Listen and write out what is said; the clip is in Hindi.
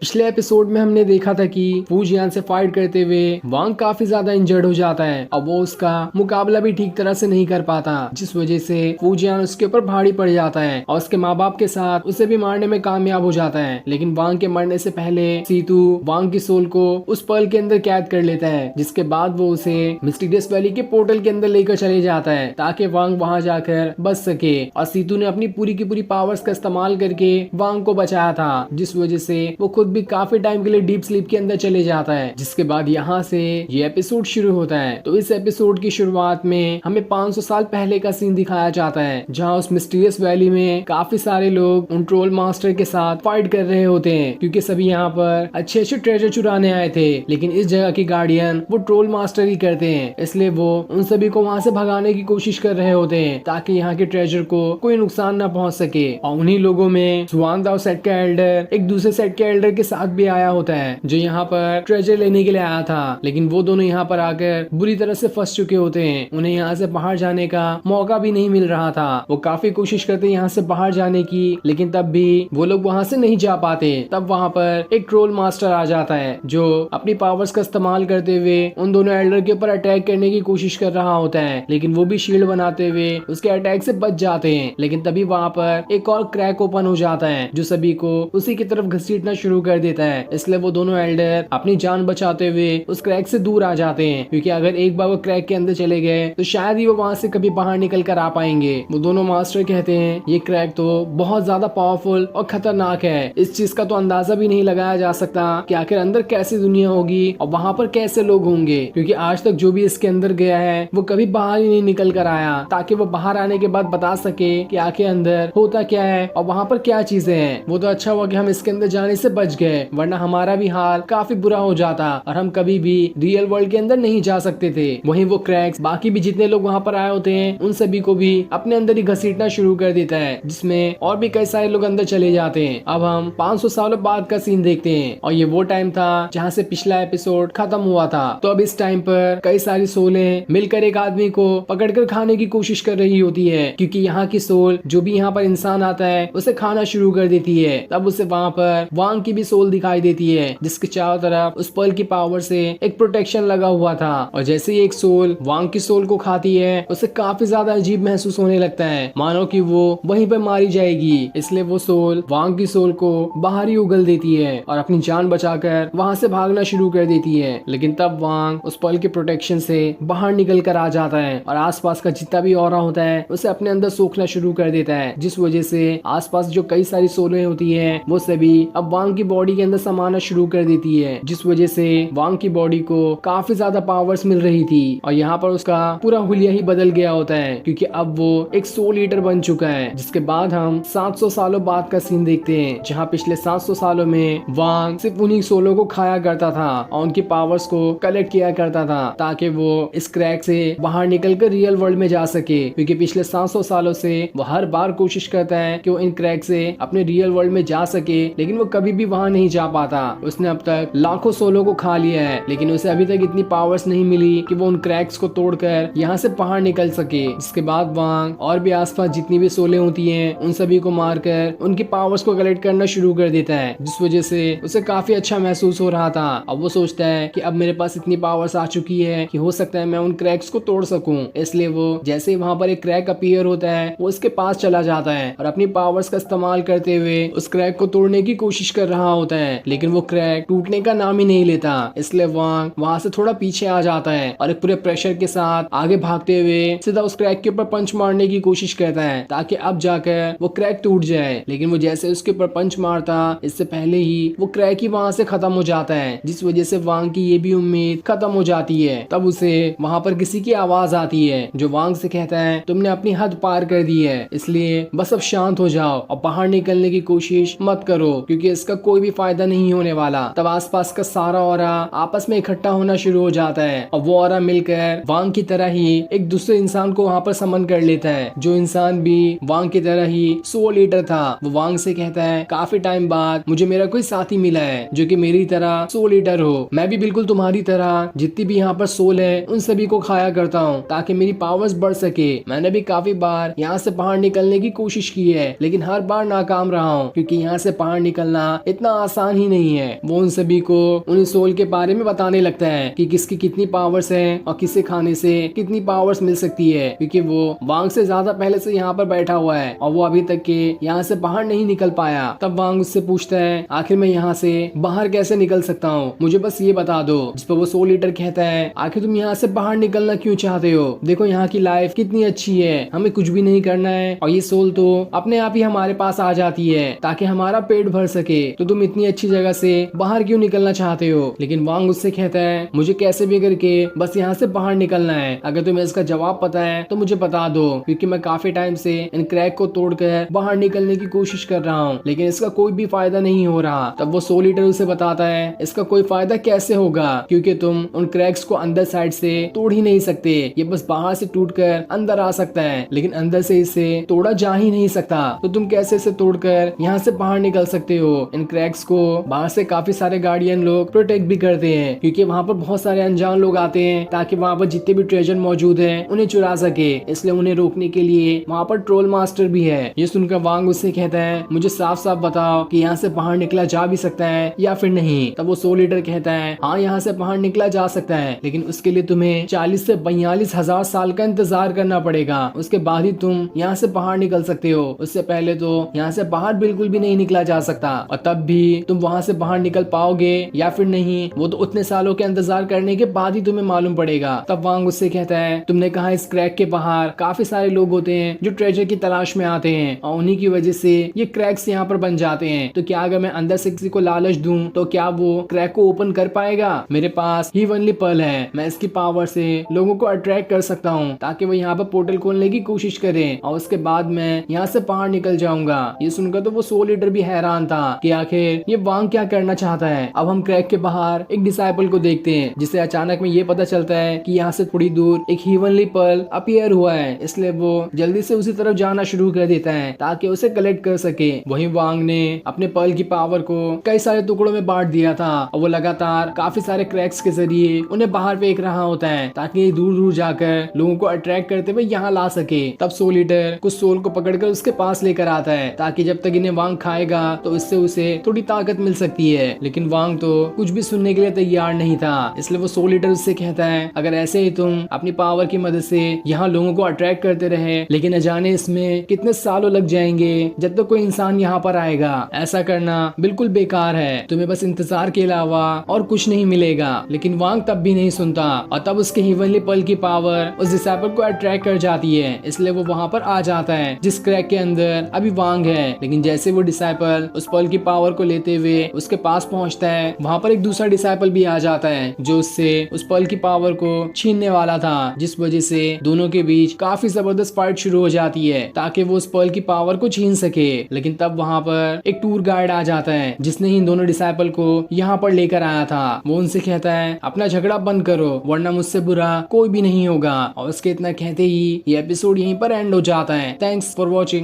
पिछले एपिसोड में हमने देखा था कि फूजियान से फाइट करते हुए वांग काफी ज्यादा इंजर्ड हो जाता है और वो उसका मुकाबला भी ठीक तरह से नहीं कर पाता, जिस वजह से फूजियान उसके ऊपर भारी पड़ जाता है और उसके माँ बाप के साथ उसे भी मारने में कामयाब हो जाता है। लेकिन वांग के मरने से पहले सीतू वांग की सोल को उस पर्ल के अंदर कैद कर लेता है, जिसके बाद वो उसे मिस्टीरियस वैली के पोर्टल के अंदर लेकर चले जाता है ताकि वांग वहां जाकर बच सके। और सीतू ने अपनी पूरी की पूरी पावर्स का इस्तेमाल करके वांग को बचाया था, जिस वजह से वो खुद भी काफी टाइम के लिए डीप स्लीप के अंदर चले जाता है। जिसके बाद यहाँ से ये एपिसोड शुरू होता है। तो इस एपिसोड की शुरुआत में हमें 500 साल पहले का सीन दिखाया जाता है, जहाँ उस मिस्टीरियस वैली में काफी सारे लोग उन ट्रोल मास्टर के साथ फाइट कर रहे होते हैं, क्योंकि सभी यहाँ पर अच्छे अच्छे ट्रेजर चुराने आए थे। लेकिन इस जगह की गार्डियन वो ट्रोल मास्टर ही करते हैं, इसलिए वो उन सभी को वहाँ से भगाने की कोशिश कर रहे होते हैं ताकि यहाँ के ट्रेजर को कोई नुकसान न पहुँच सके। और उन्हीं लोगों में सुआनदाओ सेट का एल्डर एक दूसरे सेट के एल्डर के साथ भी आया होता है, जो यहाँ पर ट्रेजर लेने के लिए आया था। लेकिन वो दोनों यहाँ पर आकर बुरी तरह से फंस चुके होते हैं, उन्हें यहाँ से बाहर जाने का मौका भी नहीं मिल रहा था। वो काफी कोशिश करते हैं यहाँ से बाहर जाने की, लेकिन तब भी वो लोग वहाँ से नहीं जा पाते। तब वहाँ पर एक ट्रोल मास्टर आ जाता है, जो अपनी पावर्स का इस्तेमाल करते हुए उन दोनों एल्डर के ऊपर अटैक करने की कोशिश कर रहा होता है। लेकिन वो भी शील्ड बनाते हुए उसके अटैक से बच जाते हैं। लेकिन तभी वहाँ पर एक और क्रैक ओपन हो जाता है, जो सभी को उसी की तरफ घसीटना शुरू कर देता है। इसलिए वो दोनों एल्डर अपनी जान बचाते हुए उस क्रैक से दूर आ जाते हैं, क्योंकि अगर एक बार वो क्रैक के अंदर चले गए तो शायद ही वो वहाँ से कभी बाहर निकल कर आ पाएंगे। वो दोनों मास्टर कहते हैं ये क्रैक तो बहुत ज्यादा पावरफुल और खतरनाक है, इस चीज का तो अंदाजा भी नहीं लगाया जा सकता कि आखिर अंदर कैसी दुनिया होगी और वहाँ पर कैसे लोग होंगे, क्योंकि आज तक जो भी इसके अंदर गया है वो कभी बाहर ही नहीं निकल कर आया, ताकि वो बाहर आने के बाद बता सके कि आखिर अंदर होता क्या है और वहाँ पर क्या चीजें हैं। वो तो अच्छा हुआ कि हम इसके अंदर जाने से बच गए, वरना हमारा भी हाल काफी बुरा हो जाता और हम कभी भी रियल वर्ल्ड के अंदर नहीं जा सकते थे। वहीं वो क्रैक्स बाकी भी जितने लोग वहाँ पर आए होते हैं उन सभी को भी अपने अंदर ही घसीटना शुरू कर देता है, जिसमें और भी कई सारे लोग अंदर चले जाते हैं। अब हम 500 सालों बाद का सीन देखते हैं, और ये वो टाइम था जहाँ से पिछला एपिसोड खत्म हुआ था। तो अब इस टाइम पर कई सारी सोलें मिलकर एक आदमी को पकड़कर खाने की कोशिश कर रही होती है, क्योंकि यहाँ की सोल जो भी यहाँ पर इंसान आता है उसे खाना शुरू कर देती है। तब उसे वहाँ पर वांग की भी सोल दिखाई देती है, जिसके चारों तरफ उस पर्ल की पावर से एक प्रोटेक्शन लगा हुआ था। और जैसे ही एक सोल वांग की सोल को खाती है, उसे काफी ज्यादा अजीब महसूस होने लगता है, मानो कि वो वहीं पर मारी जाएगी। इसलिए वो सोल वांग की सोल को बाहर ही उगल देती है और अपनी जान बचाकर वहाँ से भागना शुरू कर देती है। लेकिन तब वांग उस पर्ल के प्रोटेक्शन से बाहर निकल कर आ जाता है और आसपास का जितना भी ऑरा होता है उसे अपने अंदर सोखना शुरू कर देता है, जिस वजह से आसपास जो कई सारी सोलें होती है वो सभी अब वांग की बॉडी के अंदर समाना शुरू कर देती है, जिस वजह से वांग की बॉडी को काफी ज्यादा पावर्स मिल रही थी। और यहाँ पर उसका पूरा हुलिया ही बदल गया होता है, क्योंकि अब वो एक सोल ईटर बन चुका है। जिसके बाद हम 700 सालों बाद का सीन देखते हैं, जहाँ पिछले 700 सालों में वांग सिर्फ उन्हीं सोलों को खाया करता था और उनकी पावर्स को कलेक्ट किया करता था, ताकि वो इस क्रैक से बाहर निकल कर रियल वर्ल्ड में जा सके। क्योंकि पिछले 700 सालों से वो हर बार कोशिश करता है कि वो इन क्रैक से अपने रियल वर्ल्ड में जा सके, लेकिन वो कभी भी वहां नहीं जा पाता। उसने अब तक लाखों सोलों को खा लिया है, लेकिन उसे अभी तक इतनी पावर्स नहीं मिली कि वो उन क्रैक्स को तोड़कर यहाँ से बाहर निकल सके। इसके बाद वांग और भी आसपास जितनी भी सोलें होती हैं उन सभी को मारकर उनकी पावर्स को कलेक्ट करना शुरू कर देता है, जिस वजह से उसे काफी अच्छा महसूस हो रहा था। अब वो सोचता है कि अब मेरे पास इतनी पावर्स आ चुकी है कि हो सकता है मैं उन क्रैक्स को तोड़ सकूं। इसलिए वो जैसे ही वहां पर एक क्रैक अपीयर होता है वो उसके पास चला जाता है और अपनी पावर्स का इस्तेमाल करते हुए उस क्रैक को तोड़ने की कोशिश कर रहा होता है। लेकिन वो क्रैक टूटने का नाम ही नहीं लेता, इसलिए वांग वहां से थोड़ा पीछे आ जाता है और एक पूरे प्रेशर के साथ आगे भागते हुए सीधा उस क्रैक के ऊपर पंच मारने की कोशिश करता है, ताकि अब जाकर वो क्रैक टूट जाए। लेकिन वो जैसे उसके ऊपर पंच मारता, इससे पहले ही वो क्रैक ही वहां से खत्म हो जाता है, जिस वजह से वांग की ये भी उम्मीद खत्म हो जाती है। तब उसे वहां पर किसी की आवाज आती है, जो वांग से कहता है तुमने अपनी हद पार कर दी है, इसलिए बस अब शांत हो जाओ और बाहर निकलने की कोशिश मत करो, क्योंकि इसका कोई भी फायदा नहीं होने वाला। तब आसपास का सारा ऑरा आपस में इकट्ठा होना शुरू हो जाता है और वो ऑरा मिलकर वांग की तरह ही एक दूसरे इंसान को वहां पर समन कर लेता है, जो इंसान भी वांग की तरह ही सोल ईटर था। वो वांग से कहता है काफी टाइम बाद मुझे मेरा कोई साथी मिला है जो कि मेरी तरह सोल ईटर हो। मैं भी बिल्कुल तुम्हारी तरह जितनी भी यहाँ पर सोल है उन सभी को खाया करता हूँ, ताकि मेरी पावर्स बढ़ सके। मैंने भी काफी बार यहाँ से बाहर निकलने की कोशिश की है, लेकिन हर बार नाकाम रहा हूँ, क्योंकि यहाँ से बाहर निकलना इतना आसान ही नहीं है। वो उन सभी को उन सोल के बारे में बताने लगता है कि किसकी कितनी पावर्स है और किसे खाने से कितनी पावर्स मिल सकती है, क्योंकि वो वांग से ज्यादा पहले से यहाँ पर बैठा हुआ है और वो अभी तक के यहाँ से बाहर नहीं निकल पाया। तब वांग उससे पूछता है आखिर मैं यहाँ से बाहर कैसे निकल सकता हूँ, मुझे बस ये बता दो। जिस पर वो सोल ईटर कहता है आखिर तुम यहाँ से बाहर निकलना क्यों चाहते हो, देखो यहाँ की लाइफ कितनी अच्छी है, हमें कुछ भी नहीं करना है और ये सोल तो अपने आप ही हमारे पास आ जाती है ताकि हमारा पेट भर सके, तो तुम इतनी अच्छी जगह से बाहर क्यों निकलना चाहते हो। लेकिन वांग उससे कहता है मुझे कैसे भी करके बस यहाँ से बाहर निकलना है, अगर तुम्हें इसका जवाब पता है तो मुझे बता दो, क्योंकि मैं काफी टाइम से इन क्रैक को तोड़कर बाहर निकलने की कोशिश कर रहा हूँ लेकिन इसका कोई भी फायदा नहीं हो रहा। तब वो सोल ईटर उसे बताता है इसका कोई फायदा कैसे होगा, क्योंकि तुम उन क्रैक्स को अंदर साइड से तोड़ ही नहीं सकते, ये बस बाहर से टूटकर अंदर आ सकता है लेकिन अंदर से इसे तोड़ा जा ही नहीं सकता, तो तुम कैसे इसे तोड़कर यहाँ से बाहर निकल सकते हो। इन क्रैक्स को बाहर से काफी सारे गार्डियन लोग प्रोटेक्ट भी करते हैं, क्योंकि वहाँ पर बहुत सारे अनजान लोग आते हैं ताकि वहाँ पर जितने भी ट्रेजर मौजूद है उन्हें चुरा सके, इसलिए उन्हें रोकने के लिए वहाँ पर ट्रोल मास्टर भी है। ये सुनकर वांग उससे कहता है मुझे साफ साफ बताओ कि यहाँ से बाहर निकला जा भी सकता है या फिर नहीं। तब वो सोल ईटर कहता है हाँ यहाँ से बाहर निकला जा सकता है, लेकिन उसके लिए तुम्हें 40 से 42 हजार साल का इंतजार करना पड़ेगा, उसके बाद ही तुम यहाँ से बाहर निकल सकते हो, उससे पहले तो यहाँ से बाहर बिल्कुल भी नहीं निकला जा सकता, और तब भी तुम वहाँ से बाहर निकल पाओगे या फिर नहीं वो तो उतने सालों के इंतजार करने के बाद ही तुम्हें मालूम पड़ेगा। तब वांग उससे कहता है तुमने कहा इस क्रैक के बाहर काफी सारे लोग होते हैं जो ट्रेजर की तलाश में आते हैं और उन्हीं की वजह से ये क्रैक्स यहाँ पर बन जाते हैं, तो क्या अगर मैं अंदर से किसी को लालच दूं तो क्या वो क्रैक को ओपन कर पाएगा। मेरे पास ही वनली पर्ल है, मैं इसकी पावर से लोगों को अट्रैक्ट कर सकता हूँ ताकि वो यहाँ पर पोर्टल खोलने की कोशिश करें और उसके बाद मैं यहाँ से बाहर निकल जाऊंगा। ये सुनकर तो वो सोल ईटर भी हैरान था कि आखिर ये वांग क्या करना चाहता है। अब हम क्रैक के बाहर एक डिसाइपल को देखते हैं जिसे अचानक में ये पता चलता है कि यहाँ से थोड़ी दूर एक हीवनली पर्ल अपीयर हुआ है, इसलिए वो जल्दी से उसी तरफ जाना शुरू कर देता है ताकि उसे कलेक्ट कर सके। वहीं वांग ने अपने पर्ल की पावर को कई सारे टुकड़ों में बांट दिया था और वो लगातार काफी सारे क्रैक्स के जरिए उन्हें बाहर फेंक रहा होता है ताकि दूर दूर जाकर लोगों को अट्रैक्ट करते हुए यहाँ ला सके। तब सोल ईटर कुछ सोल को पकड़कर उसके पास लेकर आता है ताकि जब तक इन्हें वांग खाएगा तो इससे उसे थोड़ी ताकत मिल सकती है, लेकिन वांग तो कुछ भी सुनने के लिए तैयार नहीं था, इसलिए वो सोल ईटर उससे कहता है अगर ऐसे ही तुम अपनी पावर की मदद से यहाँ लोगों को अट्रैक्ट करते रहे, लेकिन न जाने इसमें कितने सालों लग जाएंगे जब तक कोई इंसान यहाँ पर आएगा, ऐसा करना बिल्कुल बेकार है, तुम्हें बस इंतजार के अलावा और कुछ नहीं मिलेगा। लेकिन वांग तब भी नहीं सुनता और तब उसके हीवनली पर्ल की पावर उस डिसाइपल को अट्रैक्ट कर जाती है, इसलिए वो वहाँ पर आ जाता है जिस क्रैक के अंदर अभी वांग है। लेकिन जैसे वो डिसाइपल उस पर्ल की पावर को लेते हुए उसके पास पहुँचता है, वहाँ पर एक दूसरा डिसाइपल भी आ जाता है जो उससे उस पर्ल की पावर को छीनने वाला था, जिस वजह से दोनों के बीच काफी जबरदस्त फाइट शुरू हो जाती है ताकि वो उस पर्ल की पावर को छीन सके। लेकिन तब वहाँ पर एक टूर गाइड आ जाता है जिसने इन दोनों डिसाइपल को यहाँ पर लेकर आया था। वो उनसे कहता है अपना झगड़ा बंद करो वरना मुझसे बुरा कोई भी नहीं होगा, और उसके इतना कहते ही ये एपिसोड यहीं पर एंड हो जाता है। Thanks for watching.